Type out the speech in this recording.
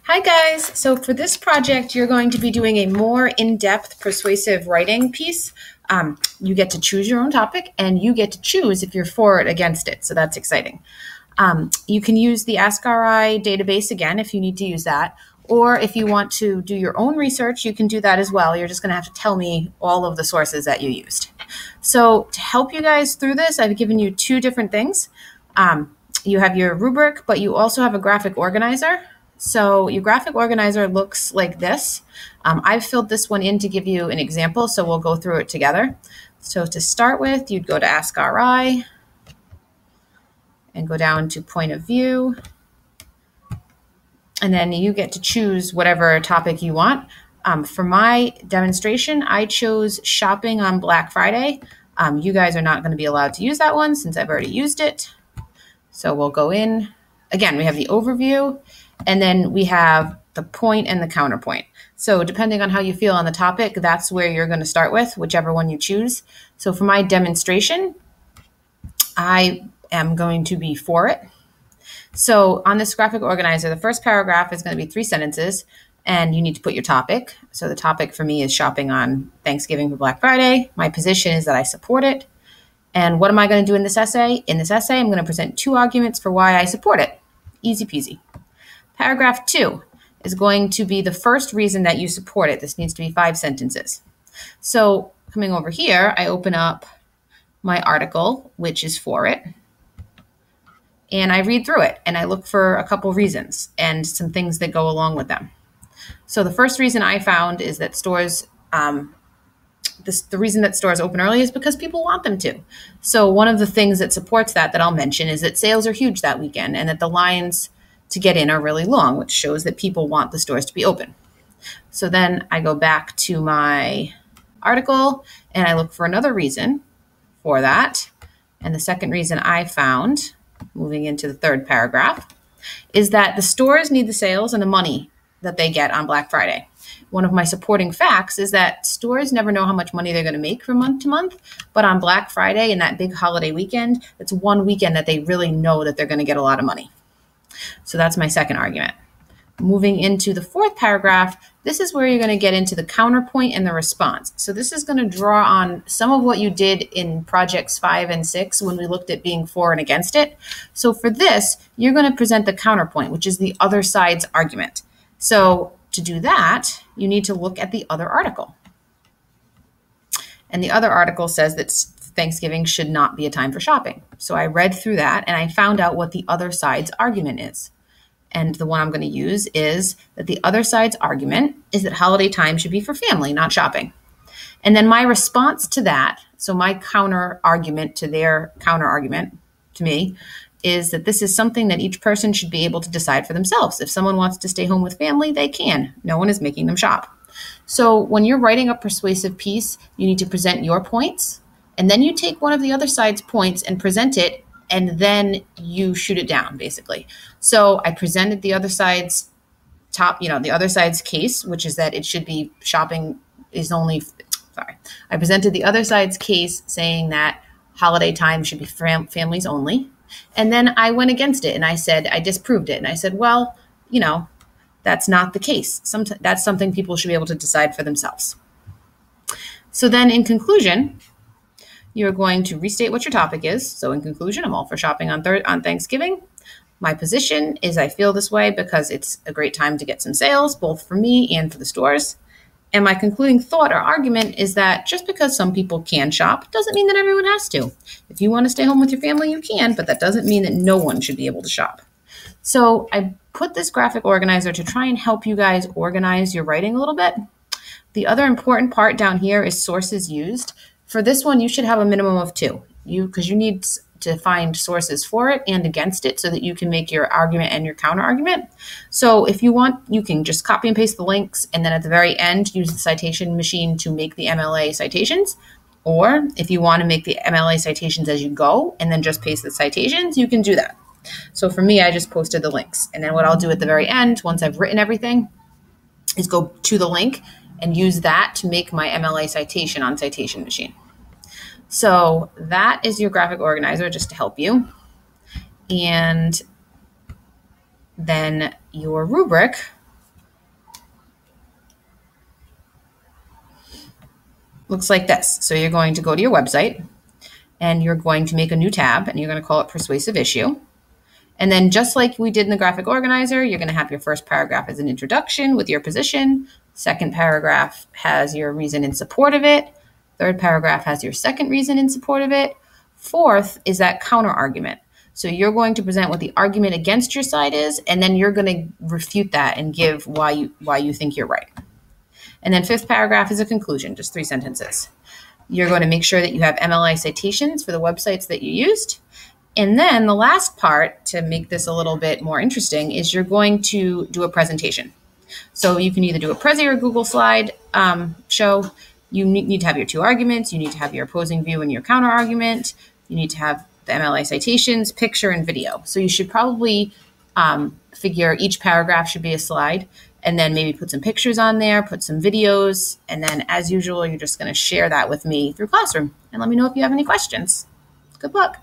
Hi guys, so for this project, you're going to be doing a more in-depth persuasive writing piece. You get to choose your own topic and you get to choose if you're for it or against it, so that's exciting. You can use the AskRI database again if you need to use that, or if you want to do your own research, you can do that as well. You're just going to have to tell me all of the sources that you used. So to help you guys through this, I've given you two different things. You have your rubric, but you also have a graphic organizer. So your graphic organizer looks like this. I've filled this one in to give you an example, so we'll go through it together. So to start with, you'd go to AskRI and go down to point of view. And then you get to choose whatever topic you want. For my demonstration, I chose shopping on Black Friday. You guys are not going to be allowed to use that one since I've already used it. So we'll go in. Again, we have the overview, and then we have the point and the counterpoint. So depending on how you feel on the topic, that's where you're going to start with, whichever one you choose. So for my demonstration, I am going to be for it. So on this graphic organizer, the first paragraph is going to be 3 sentences, and you need to put your topic. So the topic for me is shopping on Thanksgiving for Black Friday. My position is that I support it. And what am I going to do in this essay? In this essay, I'm going to present 2 arguments for why I support it. Easy peasy. Paragraph 2 is going to be the first reason that you support it. This needs to be 5 sentences. So coming over here, I open up my article, which is for it. And I read through it and I look for a couple reasons and some things that go along with them. So the first reason I found is that stores, the reason that stores open early is because people want them to. So one of the things that supports that I'll mention is that sales are huge that weekend and that the lines to get in are really long, which shows that people want the stores to be open. So then I go back to my article and I look for another reason for that. And the second reason I found, moving into the third paragraph, is that the stores need the sales and the money that they get on Black Friday. One of my supporting facts is that stores never know how much money they're going to make from month to month, but on Black Friday and that big holiday weekend, it's one weekend that they really know that they're going to get a lot of money. So that's my second argument. Moving into the fourth paragraph, this is where you're going to get into the counterpoint and the response. So this is going to draw on some of what you did in projects 5 and 6 when we looked at being for and against it. So for this, you're going to present the counterpoint, which is the other side's argument. So to do that, you need to look at the other article. And the other article says that Thanksgiving should not be a time for shopping. So I read through that and I found out what the other side's argument is. And the one I'm going to use is that the other side's argument is that holiday time should be for family, not shopping. And then my response to that, so my counter argument to their counter argument to me, is that this is something that each person should be able to decide for themselves. If someone wants to stay home with family, they can. No one is making them shop. So when you're writing a persuasive piece, you need to present your points, and then you take one of the other side's points and present it, and then you shoot it down, basically. So I presented the other side's the other side's case, which is that it should be shopping is only, I presented the other side's case saying that holiday time should be families only. And then I went against it and I said, I disproved it. And I said, well, that's not the case. That's something people should be able to decide for themselves. So then in conclusion, you're going to restate what your topic is. So in conclusion, I'm all for shopping on Thanksgiving. My position is I feel this way because it's a great time to get some sales, both for me and for the stores. And my concluding thought or argument is that just because some people can shop doesn't mean that everyone has to. If you want to stay home with your family, you can, but that doesn't mean that no one should be able to shop. So I put this graphic organizer to try and help you guys organize your writing a little bit. The other important part down here is sources used. For this one, you should have a minimum of 2, because you need to find sources for it and against it so that you can make your argument and your counter argument. So if you want, you can just copy and paste the links and then at the very end use the citation machine to make the MLA citations. Or if you want to make the MLA citations as you go and then just paste the citations, you can do that. So for me, I just posted the links. And then what I'll do at the very end, once I've written everything, is go to the link and use that to make my MLA citation on Citation Machine. So that is your graphic organizer just to help you. And then your rubric looks like this. So you're going to go to your website and you're going to make a new tab and you're going to call it Persuasive Issue. And then just like we did in the graphic organizer, you're going to have your first paragraph as an introduction with your position. Second paragraph has your reason in support of it. Third paragraph has your second reason in support of it. Fourth is that counter argument. So you're going to present what the argument against your side is, and then you're going to refute that and give why you think you're right. And then fifth paragraph is a conclusion, just 3 sentences. You're going to make sure that you have MLI citations for the websites that you used. And then the last part, to make this a little bit more interesting, is you're going to do a presentation. So you can either do a Prezi or a Google slide show. You need to have your 2 arguments. You need to have your opposing view and your counter argument. You need to have the MLA citations, picture, and video. So you should probably figure each paragraph should be a slide, and then maybe put some pictures on there, put some videos, and then as usual, you're just going to share that with me through Classroom. And let me know if you have any questions. Good luck.